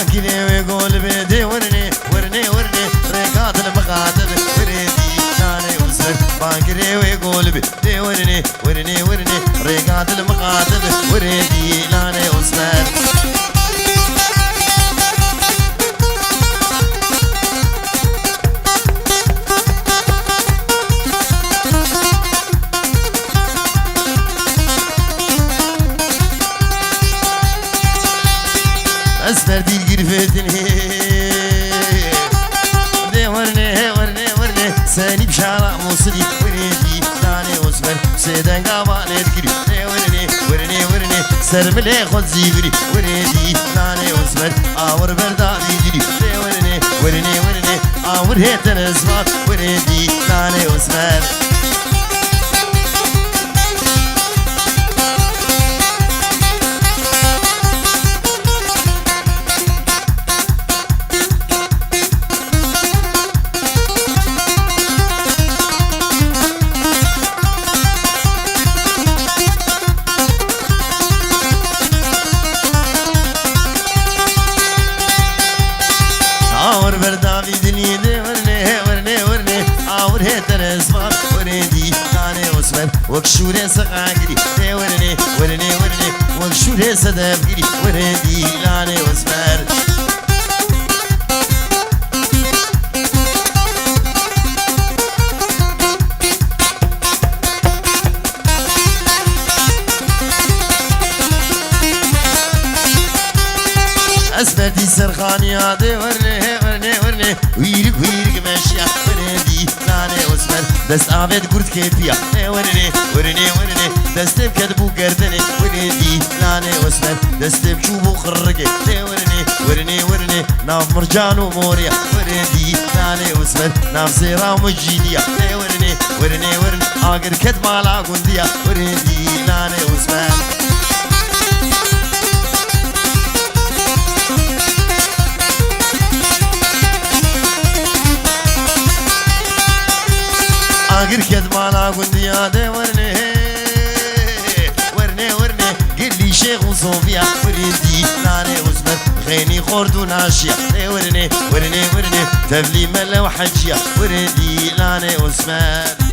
باكري ويقول بيدي ورني ورني ورني رقاد المقاتل وريدي لاني وسر باكري ويقول بيدي ورني ورني ورني رقاد المقاتل وريدي لاني وسر أسفر دي القرفتن دي ورني ورني ورني ساني بشارع موصلي ورني لاني واسفر سيدان قاباني تكري دي ورني ورني ورني سرملي خود زيبري ورني لاني واسفر آور بردابي جري دي ورني ورني ورني آور هيتن اسفار ورني لاني واسفر آور بردابي دني دي ورني ورني ورني آور هيتن اسفار ورني لاني واسفر وكشوري سقاقري دي ورني ورني ورني وكشوري صدفقري ورني لاني واسفر أسبتي سرخاني هادي ورني ورني ورني ويرك ويرك ماشية ورني لاني واسفر دست آبد قرد كيفية ورني ورني ورني دست بكدبو قردني ورني لاني واسفر دست بشوبو خرقي ورني ورني ورني ناف مرجان وموريا ورني لاني واسفر ناف سيرا ومجينية ورني ورني ورني آقر كد مالا قندية ورني لاني واسفر آخر كد مالا قنديا دي ورني ورني ورني قل لي شيخ وصوفيا ورني لاني واسمر غيني خورد وناشيا دي ورني ورني ورني تبلي ملا وحجيا ورني لاني واسمر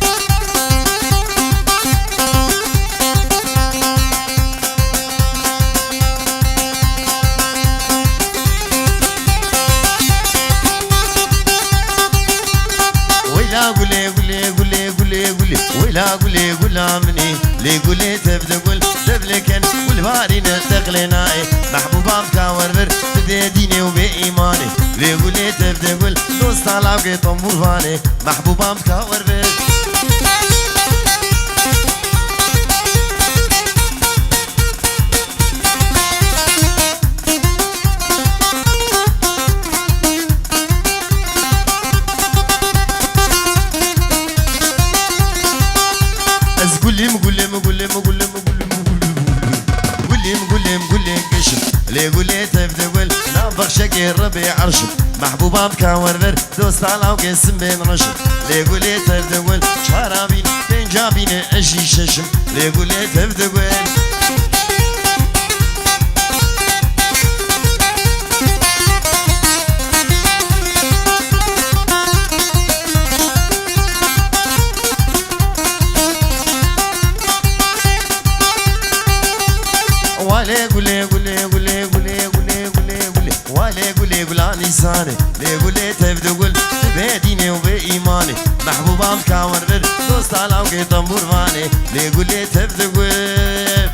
قولي قولي قولي قولي قولي ولا قولي قولا مني لي قولي تبدا قول تبلكن والباري نتقلناي محبوبة بكاوربر بدي ديني وبإيماني لي قولي تبدا قول دوست علاقي طنبور فاني محبوبة بكاوربر قوليم قوليم قوليم قوليم قوليم قوليم قوليم قشم لي قولي تبدا قول نافخ شكل ربيع عرشم محبوبة بكاوربر دوست على وقسم بين رشم لي قولي تبدا قول شرابين بين جابين اشي ششم لي قولي تبدا قول ولا قولي قولي قولي قولي قولي قولي قولي ولا قولي قول لساني لي قولي تبدا قول بديني وبإيماني محبوبة بكاوربر دوست على وقي طنبور فاني لي قولي تبدا قول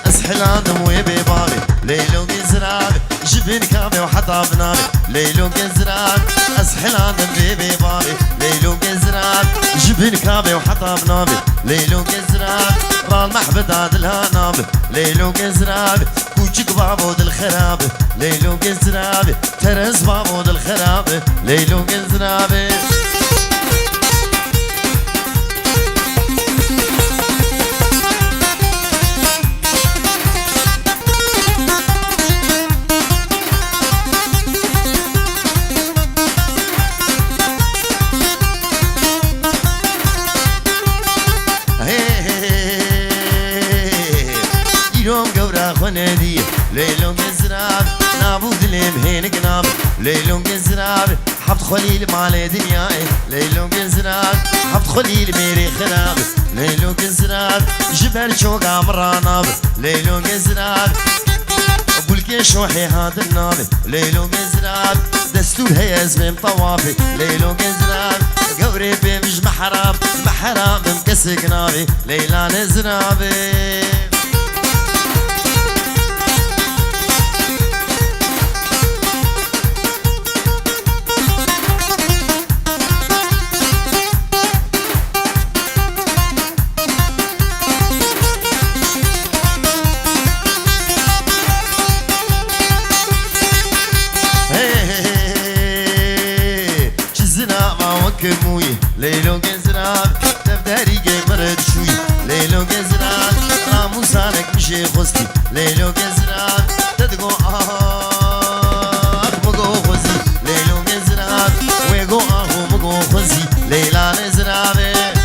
اسحلانم وببابي ليلو قزرابي جبن كامي وحطا بنابي ليلو قزرابي اسحلانم وببابي ليلو قزرابي جبن كامي وحطا بنابي ليلو قزرابي رال محبد هاد الهانابي ليلو قزرابي كوشك بابود الخرابي ليلو قزرابي ترس بابود الخرابي ليلو قزرابي بیرون گورا خندی لیلون گزراب نابو دلم هینک ناب لیلون گزراب حبت خلیل مال دنیای لیلون گزراب حبت خلیل میری خراب لیلون گزراب جبر شوق عمراناب لیلون گزراب بولكي شوحي هذا النار ليلو مزراب دستور هي زمن طوافي ليلو مزراب قوري بمش محرام محرام مكسك ناري ليلى نزرابي كموي ليلو جزران تفداري جاي مرد شوي ليلو جزران راموسانك مشي خستي ليلو جزران تدقو مقو خزي ليلو جزران ويقو مقو خزي ليلا نزرابي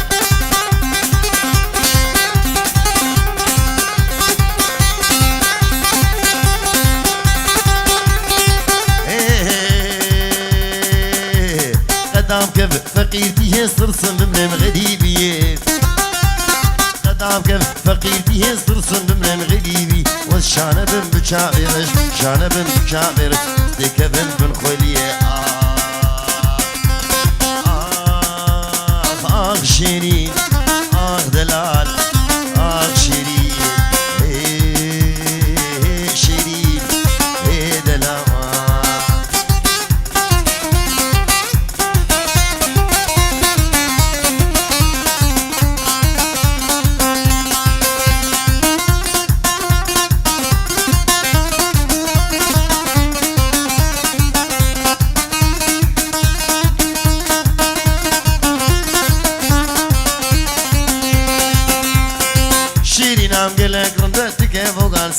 قدام كف فقيرتي هي صرصن بمن غريبي قدام كف فقيرتي هي صرصن بمن غريبي والشانة بن بشابرش شانة بن بشابرش ديك بن خليه شيرين دلال شيرين شيرين دلال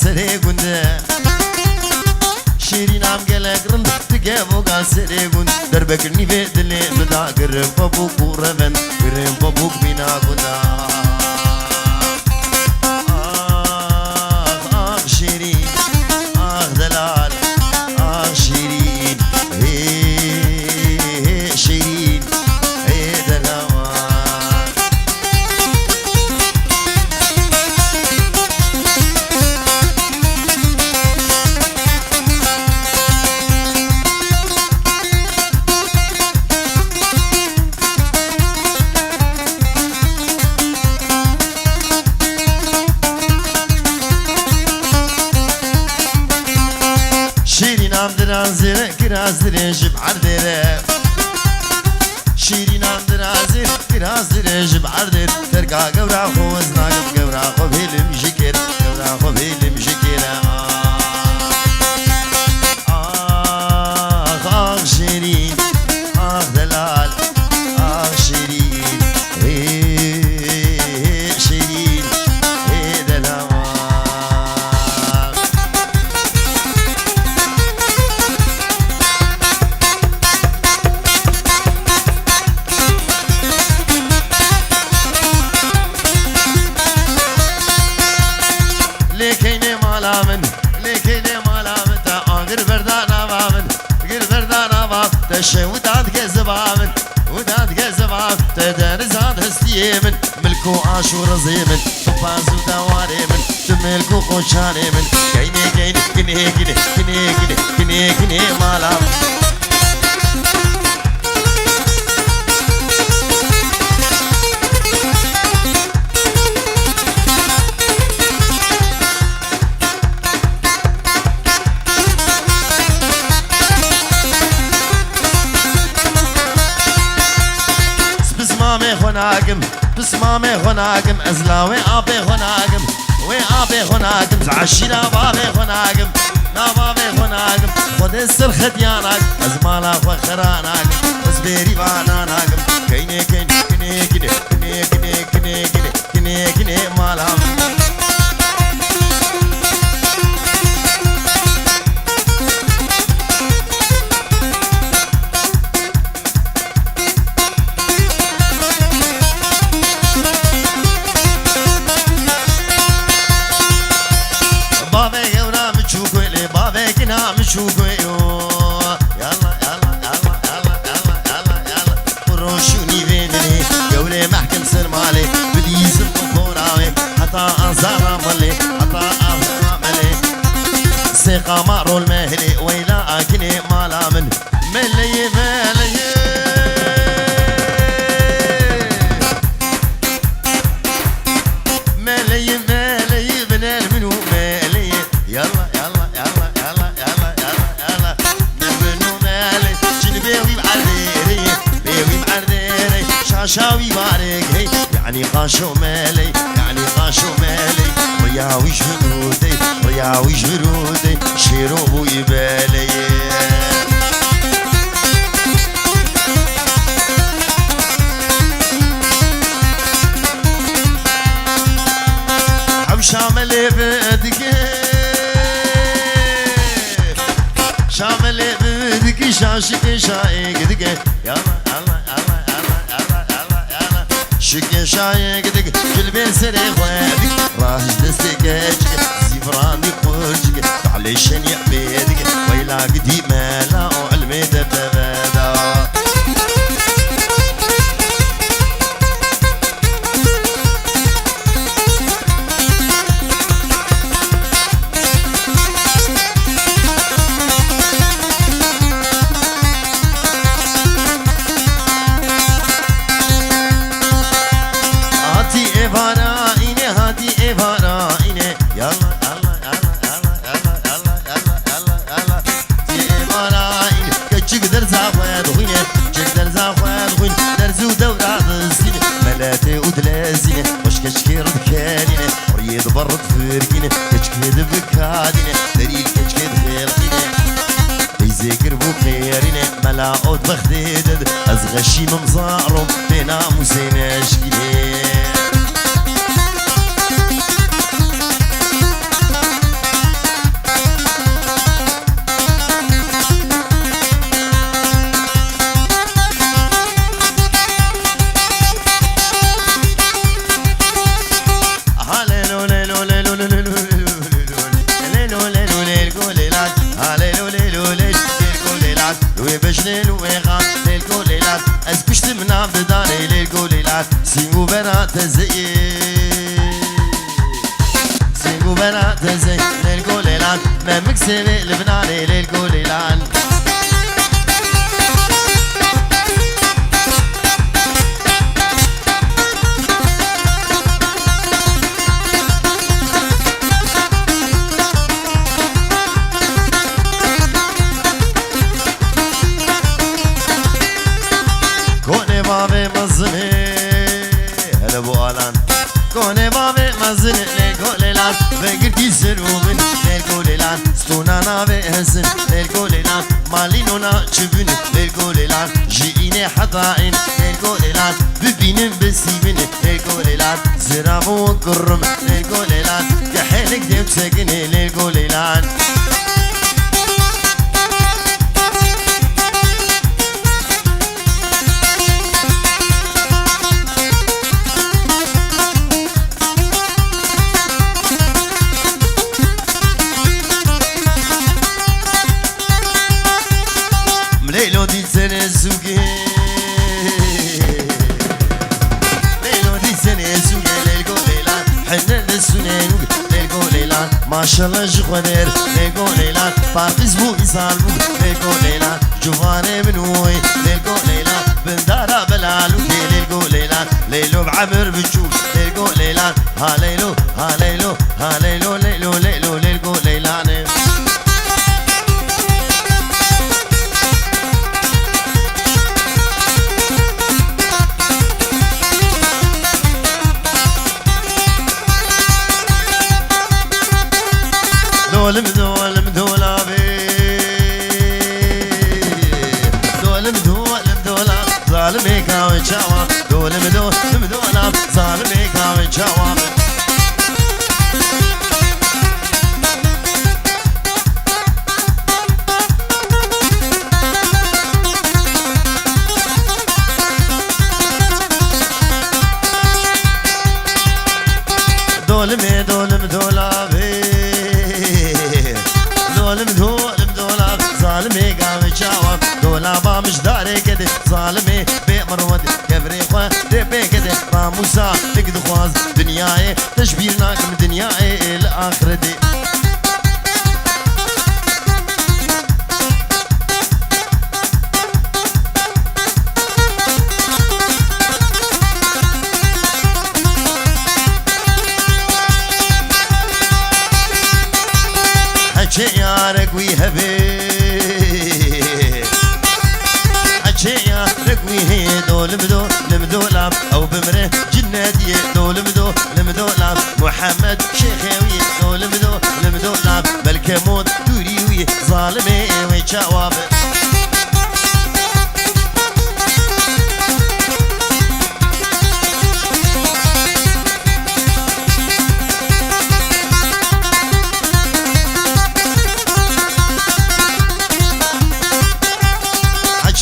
سري قنده شيرين عم قلق رند تجابو قال سري قند دربك النيفي دلي بدا قرم بابوك ورمن قرم بابوك بينا قنده شيرين دلال شيرين شيرين دلال درازير كرازير جب عردير شيرين عم درازير كرازير جب عردير ترقى قورا خوز ناقب قورا خو بيلم جكر قورا خو بيلم جكر شيرين دلال شيرين شيرين دلال وداد جزبامن وداد جزبام تدرزان هستيمن ملكو عاشور زيمن فازو دواريمن تملكو خوشانيمن كيني كيني كيني كيني كيني كيني كيني مالام هناقم بسمامي هناقم ازلاوي ابي هناقم وي ابي هناقم زعشينا بابي هناقم نابابي هناقم خد السر خديانك ازمالا وخرانك ازبيري باناناقم كيني كيني كيني كيني كيني كيني كيني كيني كيني مالام بشوفه يلا يلا يلا يلا يلا يلا يلا روشوني بيني قولي محكم سرمالي بليزم وفوراوي حتى أنزار مالي حتى أنزار مالي سيقا مارو المهلي ويلا أكني مالا من ملي ملي ملي ملي بنال منو ملي يلا يلا يلا يلا يلا يلا يلا منو ملي جنبيوي بعرديري بيوي بعرديري شاشاوي بارك يعني قاشو مالي يعني قاشو مالي رياوي جبرودي رياوي جبرودي شيرو بوي بالي شامل بدك شامل بدك شاشك شايق دك يلا يلا يلا يلا يلا يلا يلا شك شايق دك قلبي سري خوادك راهش دستك زفراني قرجك علي شنيع بيدك ويلا قدي مالا وعلمي دبابادا برد فرقينه كشكيد بكادينه دريل كشكيد خيرقينه بيذكر بو خيرينه ملاقوت بخديدد از غشيم مزارم بنا موسين اشكينه بجنين ويغان للقوليلات أزبشت منا بداري للقوليلات سيمو بنات زي سيمو بنات زي للقوليلات ما مكسبي لبناني للقوليلات كوني بابي مزن للقوليلان بقرتي سرومن للقوليلان ستونانا بهزن للقوليلان مالينونا شبن للقوليلان جيني حطائن للقوليلان ببينن بسيبن للقوليلان زرابو وقرم للقوليلان كحيلك ديب ساكن للقوليلان ليلو دي سنة زوجي ليلو دي سنة زوجي للقوليلان حنا للسنين للقوليلان ما شاء الله جخونير للقوليلان بارقز بو إسال بو للقوليلان جواني منوي للقوليلان بندارا بلالوكي للقوليلان ليلو بعمر بجوب للقوليلان ها ليلو ها ليلو ها ليلو ليلو ليلو للقوليلان دولم دولم دولابي دولم دولم دولاب ظالمي كاوي شاوا دولم دولم دولاب ظالمي كاوي شاوا دولم دولم دولابي دولم دولم دولاب موسى لك دخواز دنياي تشبيرناك من دنياي الآخرتي حكي يارك ويهبي حكي يارك ويهي دول مدو لمدو لاب او بمره جنادية دول مدو لمدو لاب محمد شيخوي دول مدو لمدو لاب بالكمود دوري وي ظالمي ويشاواب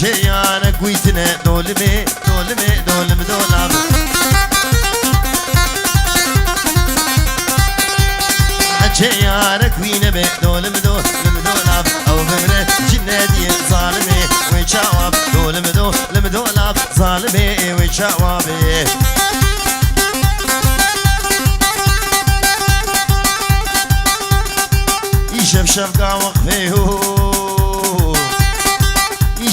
شيانا قويتنا دولمي دولمي دولم دولام شيانا قوينا بي دولم دولم دولام او بمنا جنادي ظالمي ويشاواب دولم دولم دولام ظالمي ويشاوابي يشف شفقا وقفيهو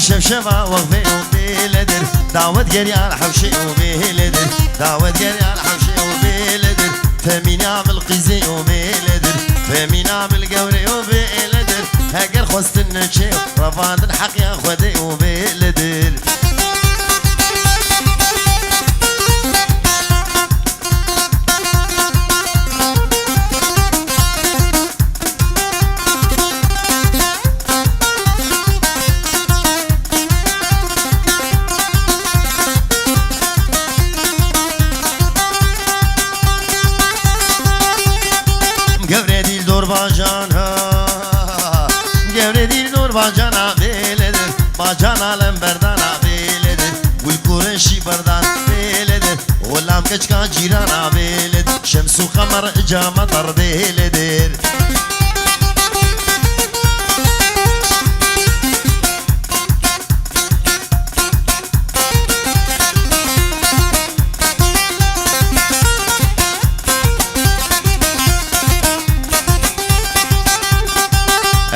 شفشفة وغفي وبيلدر دعوة جري على حوشي وبيلدر دعوة جري على حوشي وبيلدر فمين عمل قيزي وبيلدر فمين عمل قوري وبيلدر هاجر خوست النشي رفعت الحق يا خدي وبيلدر bacana beledir bacana lemberdana beledir gül kureşi berdan beledir Olam keçka cirana beledir şemsu kamar camatar beledir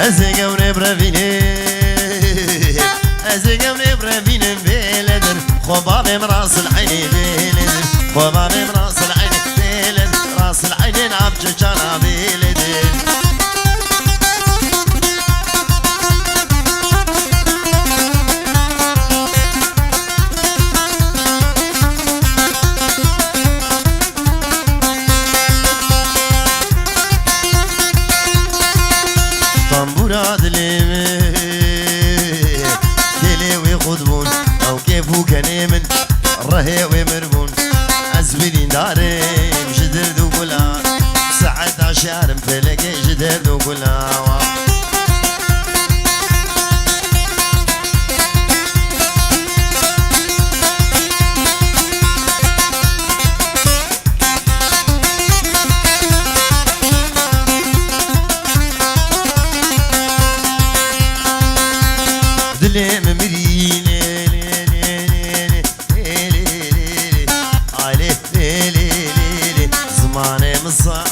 Eze gevre brevine Eze gevre brevine beledir Khobabim rasıl ayni beledir Khobabim rasıl ayni beledir Rasıl aynin abcı cana beledir Tambura dilimi Deli ve khudbun Av kefu kenemin Rahe ve merbun Azbilin darim Jidir du gula Saat aşarım feleke jidir du gula Dilim mirine Ali Zamanım saat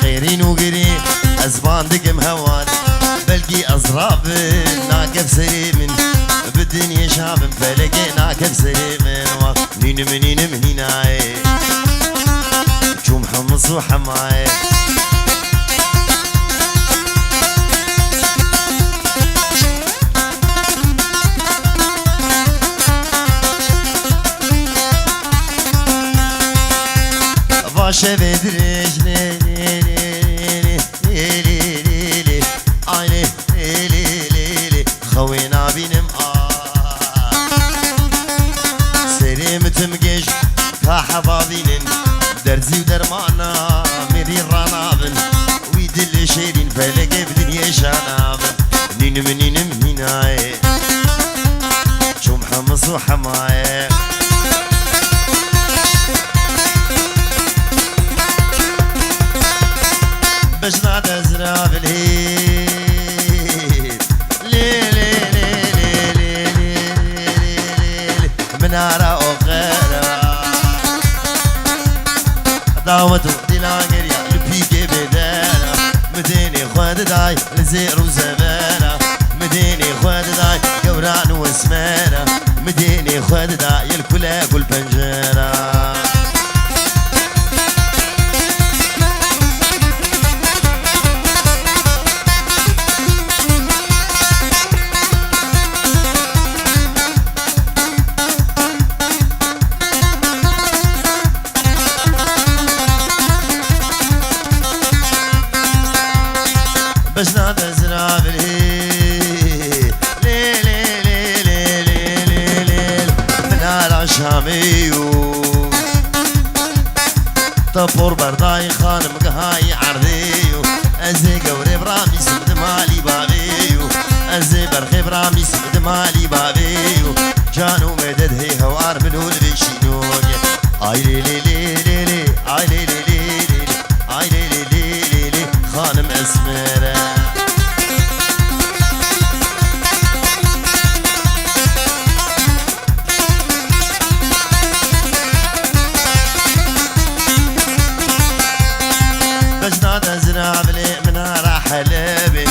Geyrin و geri Azbandıkım hevan Belki azrabın Nakef serimin Bedün yaşabım Feleke nakef serimin Ninim ninim ninay Cumhumuz و حماي Başa vediriş Aynı Khavin abinim Serim tüm geç Kahababinin Derzi dermana Meri ranabın Uydil şerin Felek evdin yaşanabın Ninim ninim ninay Cumhamız و حماye بجناد ازراب الهيل لي لي لي لي لي لي دعوتو دلانگریا لپیگه بدانا مديني خواد داي لزير وزبانا مديني خواد داي قوران وسمانا مديني خواد داي الكلا قول بنجانا بجنا بزرع بالهيل ليل ليل ليل ليل ليل من العشاميو طبور برداي خانم قهاي عرضيو ازي قوري برامي سمد مالي بابيو ازي برخي برامي سمد مالي بابيو جانو مدد هي هوار منو البيشينوني اي ليلي ليلي ليلي اي ليلي ليلي اي ليلي ليلي خانم اسمره بجناد ازرع بلي منها راح لابي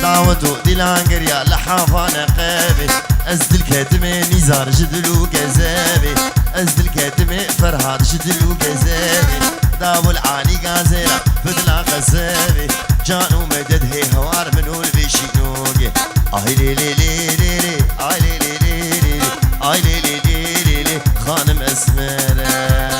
دعوتو دلانقريا لحافانا قابي ازد الكاتمي نزار جدلو كذابي ازد الكاتمي فرهاد جدلو كذابي داو العالي قازيرا بدلا قزابي جانو مدد هي هوار منو البيشينوغي اي ليلي ليلي ليلي اي ليلي ليلي اي ليلي ليلي خانم اسمره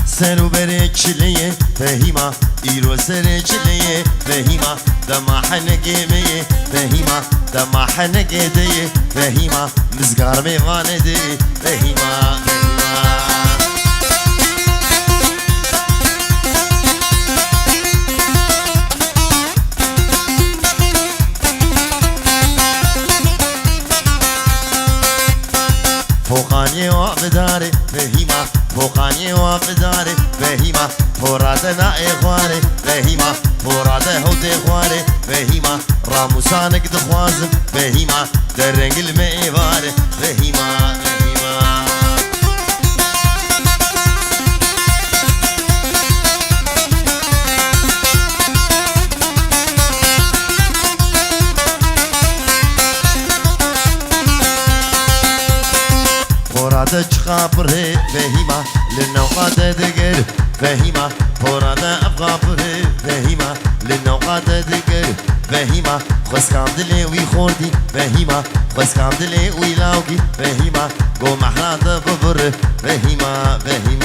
سرو برچلیه فهیما ایرو سرچلیه فهیما دما حنگیمیه فهیما دما حنگیدیه فهیما مزگار میوانه دی فهیما فوقاني وابداري فهيما فوقاني وابداري فهيما فوراتنا اخواني فهيما فوراته هوتي اخواني فهيما راموسانك دخوازم فهيما درنق الميباري فهيما فهيما فورات خابره فهيما للنوقات دقر فهيما فورات افغابره فهيما للنوقات دقر فهيما خس كامدلي ويخوردي فهيما خس كامدلي ويلاوكي فهيما قو محرات ببر فهيما فهيما